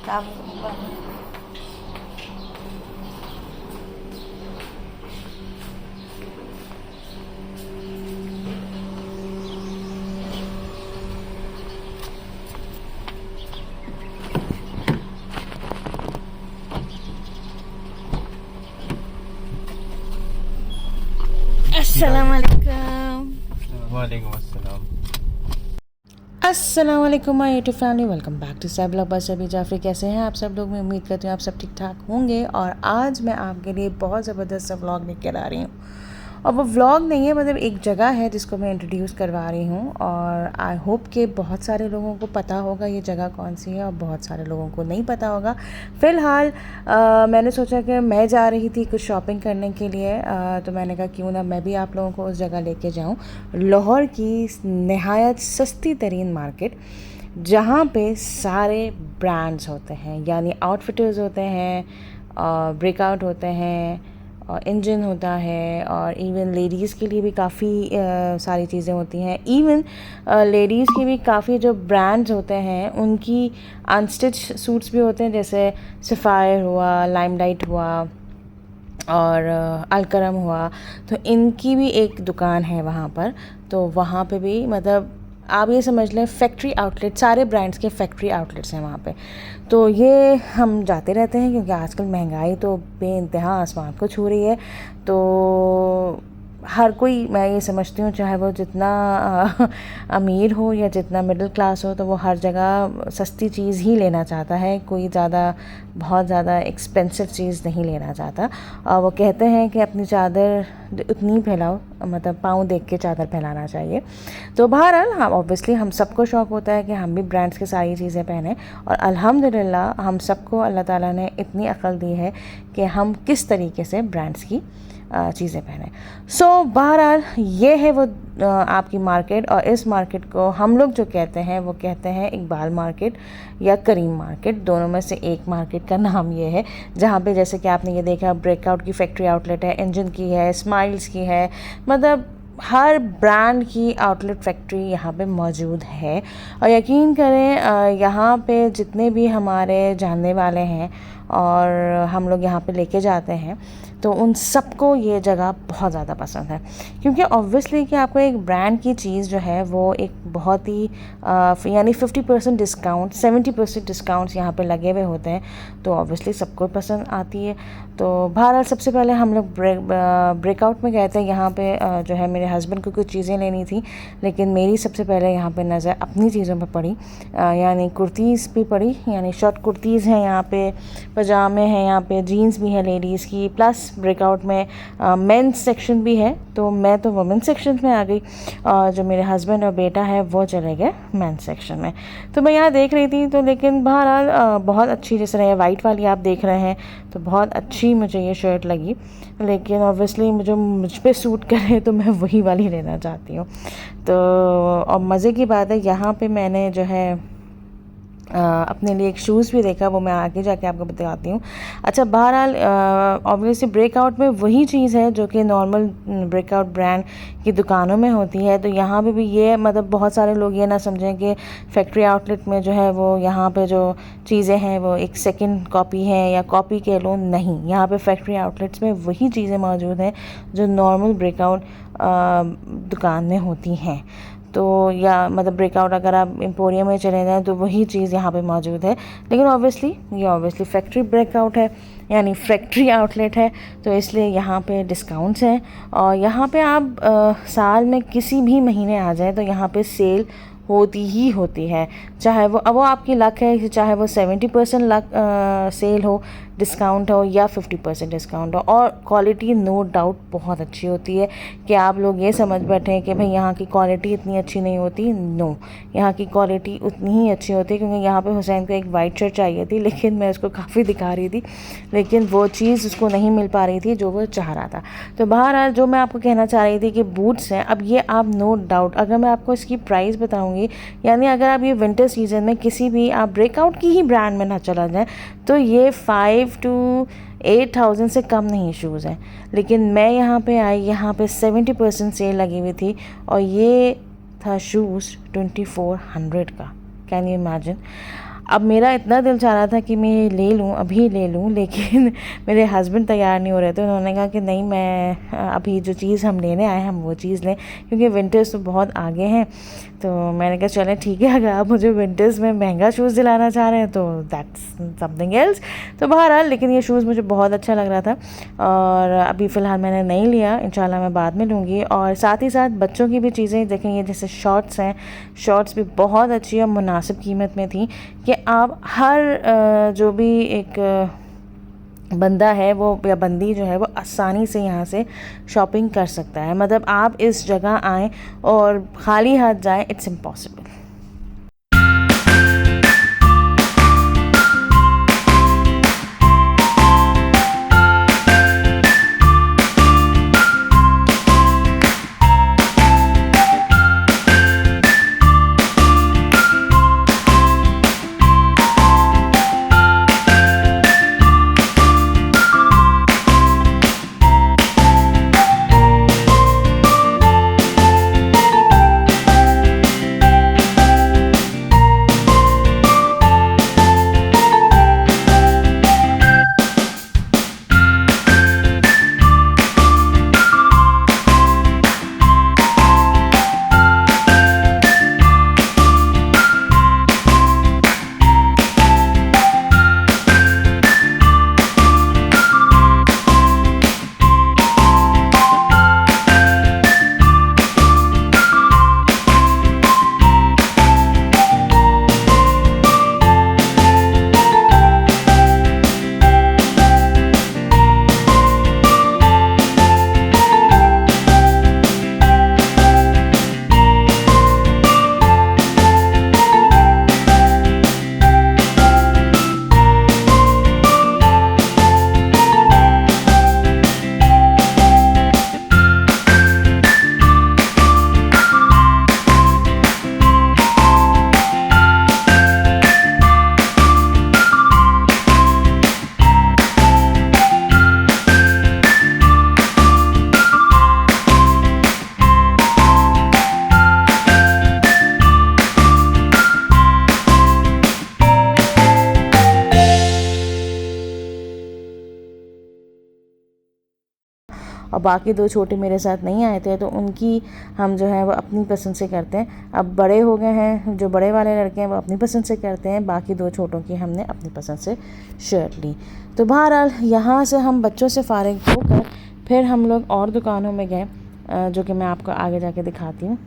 अस्सलाम वालेकुम। वालेकुम अस्सलाम। अस्सलाम वालेकुम my YouTube family, welcome back to Saib vlog by Sabhi Jafri. कैसे हैं आप सब लोग? मैं उम्मीद करती हूँ आप सब ठीक ठाक होंगे। और आज मैं आपके लिए बहुत ज़बरदस्त सा व्लॉग लेकर आ रही हूँ। और वो व्लॉग नहीं है, मतलब एक जगह है जिसको मैं इंट्रोड्यूस करवा रही हूँ। और आई होप कि बहुत सारे लोगों को पता होगा ये जगह कौन सी है और बहुत सारे लोगों को नहीं पता होगा। फ़िलहाल मैंने सोचा कि मैं जा रही थी कुछ शॉपिंग करने के लिए, तो मैंने कहा क्यों ना मैं भी आप लोगों को उस जगह लेके जाऊँ। लाहौर की नहायत सस्ती तरीन मार्केट, जहाँ पे सारे ब्रांड्स होते हैं, यानी आउटफिटर्स होते हैं, ब्रेकआउट होते हैं, और इंजन होता है, और इवन लेडीज़ के लिए भी काफ़ी सारी चीज़ें होती हैं। इवन लेडीज़ की भी काफ़ी जो ब्रांड्स होते हैं उनकी अनस्टिच सूट्स भी होते हैं, जैसे सफ़ायर हुआ, लाइमलाइट हुआ और अलकरम हुआ। तो इनकी भी एक दुकान है वहाँ पर। तो वहाँ पे भी मतलब आप ये समझ लें फैक्ट्री आउटलेट, सारे ब्रांड्स के फैक्ट्री आउटलेट्स हैं वहाँ पे। तो ये हम जाते रहते हैं क्योंकि आजकल महंगाई तो बेइंतहा आसमान को छू रही है। तो हर कोई, मैं ये समझती हूँ, चाहे वो जितना अमीर हो या जितना मिडिल क्लास हो, तो वो हर जगह सस्ती चीज़ ही लेना चाहता है। कोई बहुत ज़्यादा एक्सपेंसिव चीज़ नहीं लेना चाहता। और वो कहते हैं कि अपनी चादर उतनी फैलाओ, मतलब पाँव देख के चादर फैलाना चाहिए। तो बहरहाल हाँ, ऑब्वियसली हम सबको शौक़ होता है कि हम भी ब्रांड्स की सारी चीज़ें पहनें। और अल्हम्दुलिल्लाह हम सबको अल्लाह ताला ने इतनी अक्ल दी है कि हम किस तरीके से ब्रांड्स की चीज़ें पहने। सो बहरहाल ये है वो आपकी मार्केट। और इस मार्केट को हम लोग जो कहते हैं वो कहते हैं इकबाल मार्केट या करीम मार्केट, दोनों में से एक मार्केट का नाम ये है। जहाँ पे जैसे कि आपने ये देखा, ब्रेकआउट की फैक्ट्री आउटलेट है, इंजन की है, स्माइल्स की है, मतलब हर ब्रांड की आउटलेट फैक्ट्री यहाँ पे मौजूद है। और यकीन करें यहाँ पे जितने भी हमारे जानने वाले हैं और हम लोग यहाँ पे लेके जाते हैं, तो उन सबको ये जगह बहुत ज़्यादा पसंद है। क्योंकि ऑब्वियसली कि आपको एक ब्रांड की चीज़ जो है वो एक बहुत ही यानी 50% डिस्काउंट, 70% डिस्काउंट्स यहाँ पे लगे हुए होते हैं, तो ऑब्वियसली सबको पसंद आती है। तो बहरहाल सबसे पहले हम लोग ब्रेकआउट में गए थे। यहाँ पे जो है मेरे हस्बैंड को कुछ चीज़ें लेनी थी, लेकिन मेरी सबसे पहले यहाँ पे नज़र अपनी चीज़ों पे पड़ी, यानी कुर्तीज़ भी पड़ी, यानी शॉर्ट कुर्तीज़ हैं यहाँ पे, पजामे हैं यहाँ पे, जीन्स भी है लेडीज़ की, प्लस ब्रेकआउट में मेंस सेक्शन भी है। तो मैं तो वुमेन सेक्शन में आ गई और जो मेरे हस्बैंड और बेटा है वो चले गए मेंस सेक्शन में। तो मैं यहाँ देख रही थी, तो लेकिन बहरहाल बहुत अच्छी, जिस तरह ये वाइट वाली आप देख रहे हैं, तो बहुत अच्छी मुझे ये शर्ट लगी। लेकिन ऑब्वियसली मुझ पे सूट करे तो मैं वही वाली लेना चाहती हूँ। तो और मज़े की बात है, यहाँ पे मैंने जो है अपने लिए एक शूज़ भी देखा, वो मैं आगे जाके आपको बताती हूँ। अच्छा, बहरहाल ऑब्वियसली ब्रेकआउट में वही चीज़ है जो कि नॉर्मल ब्रेकआउट ब्रांड की दुकानों में होती है। तो यहाँ पे भी ये, मतलब बहुत सारे लोग ये ना समझें कि फैक्ट्री आउटलेट में जो है वो यहाँ पे जो चीज़ें हैं वो एक सेकंड कॉपी है या कॉपी के लो, नहीं। यहाँ पे फैक्ट्री आउटलेट्स में वही चीज़ें मौजूद हैं जो नॉर्मल ब्रेकआउट दुकान में होती हैं। तो या मतलब ब्रेकआउट अगर आप एम्पोरियम में चले जाएँ तो वही चीज़ यहाँ पे मौजूद है। लेकिन ऑब्वियसली फैक्ट्री ब्रेकआउट है, यानी फैक्ट्री आउटलेट है, तो इसलिए यहाँ पे डिस्काउंट्स हैं। और यहाँ पे आप साल में किसी भी महीने आ जाए तो यहाँ पे सेल होती ही होती है। चाहे वो आपकी लक है कि चाहे वो 70% लक सेल हो, डिस्काउंट हो, या 50% डिस्काउंट हो। और क्वालिटी नो डाउट बहुत अच्छी होती है कि आप लोग ये समझ बैठे हैं कि भाई यहाँ की क्वालिटी इतनी अच्छी नहीं होती। नो, यहाँ की क्वालिटी उतनी ही अच्छी होती है। क्योंकि यहाँ पे हुसैन को एक वाइट शर्ट चाहिए थी, लेकिन मैं उसको काफ़ी दिखा रही थी, लेकिन वो चीज़ उसको नहीं मिल पा रही थी जो वो चाह रहा था। तो बहरहाल जो मैं आपको कहना चाह रही थी कि बूट्स हैं, अब ये आप नो डाउट, अगर मैं आपको इसकी प्राइस बताऊँगी, यानी अगर आप ये विंटर सीजन में किसी भी आप ब्रेकआउट की ही ब्रांड में ना चला जाए, तो ये 5 to 8,000 से कम नहीं शूज़ हैं। लेकिन मैं यहाँ पे आई, यहाँ पे 70% सेल लगी हुई थी और ये था शूज़ 2400 का। Can you imagine? अब मेरा इतना दिल चाह रहा था कि मैं ये ले लूँ, अभी ले लूँ, लेकिन मेरे हस्बैंड तैयार नहीं हो रहे थे। उन्होंने कहा कि नहीं, मैं अभी जो चीज़ हम लेने आए हम वो चीज़ लें, क्योंकि विंटर्स तो बहुत आगे हैं। तो मैंने कहा चलें ठीक है, अगर आप मुझे विंटर्स में महंगा शूज़ दिलाना चाह रहे हैं तो दैट्स समथिंग एल्स। तो बहरहाल, लेकिन ये शूज़ मुझे बहुत अच्छा लग रहा था और अभी फ़िलहाल मैंने नहीं लिया, इंशाल्लाह मैं बाद में लूँगी। और साथ ही साथ बच्चों की भी चीज़ें देखें, ये जैसे शॉर्ट्स हैं, शॉर्ट्स भी बहुत अच्छी और मुनासिब कीमत में थी कि आप हर जो भी एक बंदा है वो या बंदी जो है वो आसानी से यहाँ से शॉपिंग कर सकता है। मतलब आप इस जगह आएँ और खाली हाथ जाएँ, इट्स इम्पॉसिबल। और बाकी दो छोटे मेरे साथ नहीं आए थे, तो उनकी हम जो है वो अपनी पसंद से करते हैं। अब बड़े हो गए हैं, जो बड़े वाले लड़के हैं वो अपनी पसंद से करते हैं, बाकी दो छोटों की हमने अपनी पसंद से शर्ट ली। तो बहरहाल यहाँ से हम बच्चों से फ़ारिग होकर फिर हम लोग और दुकानों में गए, जो कि मैं आपको आगे जाके दिखाती हूँ।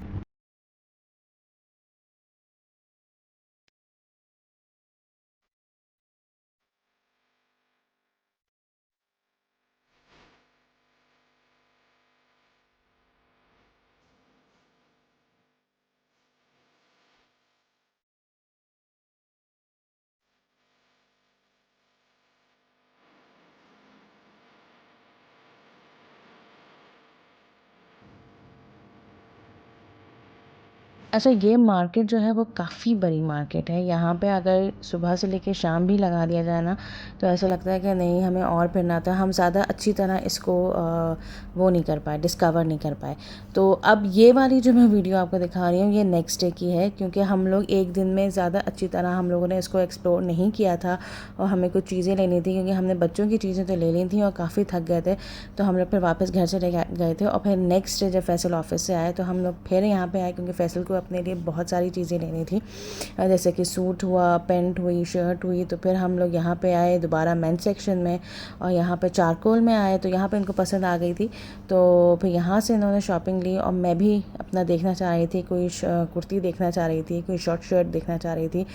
अच्छा, ये मार्केट जो है वो काफ़ी बड़ी मार्केट है। यहाँ पे अगर सुबह से लेके शाम भी लगा दिया जाए ना, तो ऐसा लगता है कि नहीं, हमें और फिरना था, हम ज़्यादा अच्छी तरह इसको वो नहीं कर पाए, डिस्कवर नहीं कर पाए। तो अब ये वाली जो मैं वीडियो आपको दिखा रही हूँ ये नेक्स्ट डे की है, क्योंकि हम लोग एक दिन में ज़्यादा अच्छी तरह हम लोगों ने इसको एक्सप्लोर नहीं किया था और हमें कुछ चीज़ें लेनी थी, क्योंकि हमने बच्चों की चीज़ें तो ले ली थी और काफ़ी थक गए थे। तो हम लोग फिर वापस घर चले गए थे और फिर नेक्स्ट डे जब फैसल ऑफिस से आए तो हम लोग फिर यहाँ पे आए, क्योंकि फैसल को अपने लिए बहुत सारी चीज़ें लेनी थी, जैसे कि सूट हुआ, पेंट हुई, शर्ट हुई। तो फिर हम लोग यहाँ पे आए दोबारा मेंस सेक्शन में, और यहाँ पे चारकोल में आए, तो यहाँ पे इनको पसंद आ गई थी। तो फिर यहाँ से इन्होंने शॉपिंग ली और मैं भी अपना देखना चाह रही थी, कोई कुर्ती देखना चाह रही थी, कोई शॉर्ट शर्ट देखना चाह रही थी।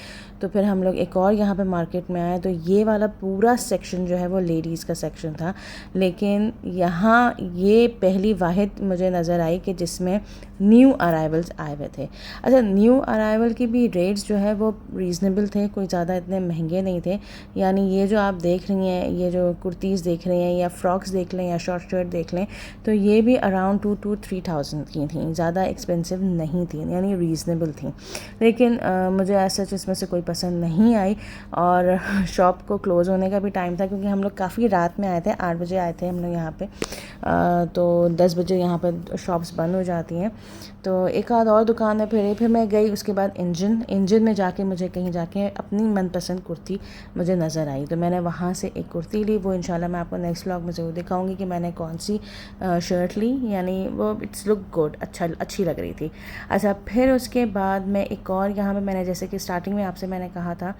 तो फिर हम लोग एक और यहाँ पे मार्केट में आए, तो ये वाला पूरा सेक्शन जो है वो लेडीज़ का सेक्शन था, लेकिन यहाँ ये पहली वाहिद मुझे नज़र आई कि जिसमें न्यू अराइवल्स आए हुए थे। अच्छा, न्यू अराइवल की भी रेट्स जो है वो रीज़नेबल थे, कोई ज़्यादा इतने महंगे नहीं थे। यानी ये जो आप देख रही हैं, ये जो कुर्तीज़ देख रही हैं या फ्रॉक्स देख लें या शॉर्ट शर्ट देख लें, तो ये भी अराउंड 2 to 3,000 की थी, ज़्यादा एक्सपेंसिव नहीं थी, यानी रीज़नेबल थी। लेकिन मुझे ऐसा इसमें से कोई पसंद नहीं आई, और शॉप को क्लोज़ होने का भी टाइम था, क्योंकि हम लोग काफ़ी रात में आए थे, 8 बजे आए थे हम लोग यहाँ पे। तो 10 बजे यहाँ पे शॉप्स बंद हो जाती हैं। तो एक आध और दुकान में फिर मैं गई। उसके बाद इंजन में जाके मुझे कहीं जाके अपनी मनपसंद कुर्ती मुझे नज़र आई, तो मैंने वहाँ से एक कुर्ती ली। वो इंशाल्लाह मैं आपको नेक्स्ट व्लॉग में ज़रूर दिखाऊंगी कि मैंने कौन सी शर्ट ली, यानी वो इट्स लुक गुड, अच्छी लग रही थी। अच्छा, फिर उसके बाद मैं एक और यहाँ पे मैंने जैसे कि स्टार्टिंग में आपसे मैंने कहा था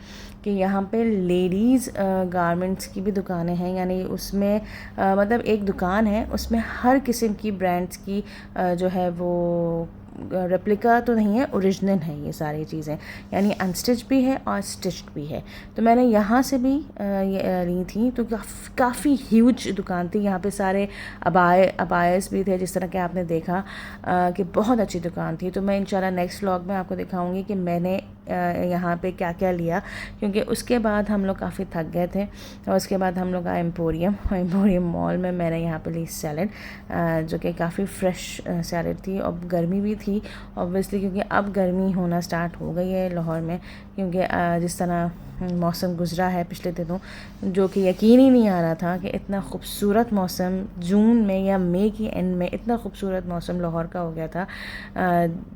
कि यहाँ पे लेडीज़ गारमेंट्स की भी दुकानें हैं, यानी उसमें मतलब एक दुकान है, उसमें हर किस्म की ब्रांड्स की जो है वो रेप्लिका तो नहीं है, ओरिजिनल है ये सारी चीज़ें, यानी अनस्टिच भी है और स्टिच्ड भी है। तो मैंने यहाँ से भी ये ली थी। तो काफ़ी ह्यूज दुकान थी यहाँ पे, सारे अबायस भी थे जिस तरह के आपने देखा कि बहुत अच्छी दुकान थी। तो मैं इंशाल्लाह नेक्स्ट व्लॉग में आपको दिखाऊंगी कि मैंने यहाँ पे क्या क्या लिया, क्योंकि उसके बाद हम लोग काफ़ी थक गए थे। और उसके बाद हम लोग आए एम्पोरियम मॉल में। मैंने यहाँ पे ली सैलड, जो कि काफ़ी फ्रेश सैलड थी और गर्मी भी थी ऑब्वियसली, क्योंकि अब गर्मी होना स्टार्ट हो गई है लाहौर में, क्योंकि जिस तरह मौसम गुजरा है पिछले दिनों, जो कि यकीन ही नहीं आ रहा था कि इतना खूबसूरत मौसम जून में या मई की एंड में इतना खूबसूरत मौसम लाहौर का हो गया था।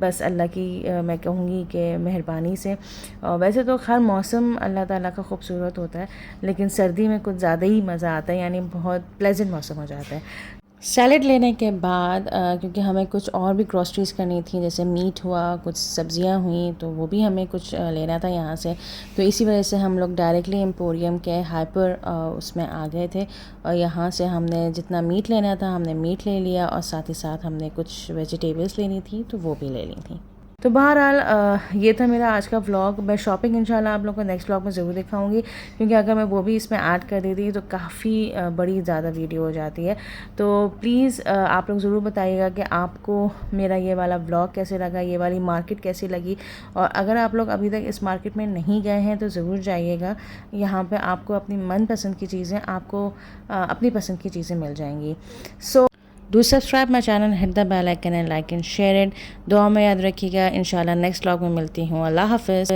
बस अल्लाह की मैं कहूँगी कि मेहरबानी से। और वैसे तो खैर मौसम अल्लाह ताला का खूबसूरत होता है, लेकिन सर्दी में कुछ ज़्यादा ही मज़ा आता है, यानी बहुत प्लेजेंट मौसम हो जाता है। सैलड लेने के बाद क्योंकि हमें कुछ और भी ग्रॉसरीज़ करनी थी, जैसे मीट हुआ, कुछ सब्ज़ियाँ हुई, तो वो भी हमें कुछ लेना था यहाँ से। तो इसी वजह से हम लोग डायरेक्टली एम्पोरियम के हाइपर उसमें आ गए थे, और यहाँ से हमने जितना मीट लेना था हमने मीट ले लिया, और साथ ही साथ हमने कुछ वेजिटेबल्स लेनी थी तो वो भी ले ली थी। तो बहरहाल ये था मेरा आज का व्लॉग। मैं शॉपिंग इंशाल्लाह आप लोगों को नेक्स्ट व्लॉग में ज़रूर दिखाऊंगी, क्योंकि अगर मैं वो भी इसमें ऐड कर देती तो काफ़ी बड़ी ज़्यादा वीडियो हो जाती है। तो प्लीज़ आप लोग ज़रूर बताइएगा कि आपको मेरा ये वाला व्लॉग कैसे लगा, ये वाली मार्केट कैसी लगी। और अगर आप लोग अभी तक इस मार्केट में नहीं गए हैं तो ज़रूर जाइएगा। यहाँ पर आपको अपनी मनपसंद की चीज़ें, आपको अपनी पसंद की चीज़ें मिल जाएंगी। So do subscribe my channel, hit the bell icon and like and share it. दुआ में याद रखिएगा। इंशाल्लाह नेक्स्ट व्लॉग में मिलती हूँ। अल्लाह हाफ़िज़।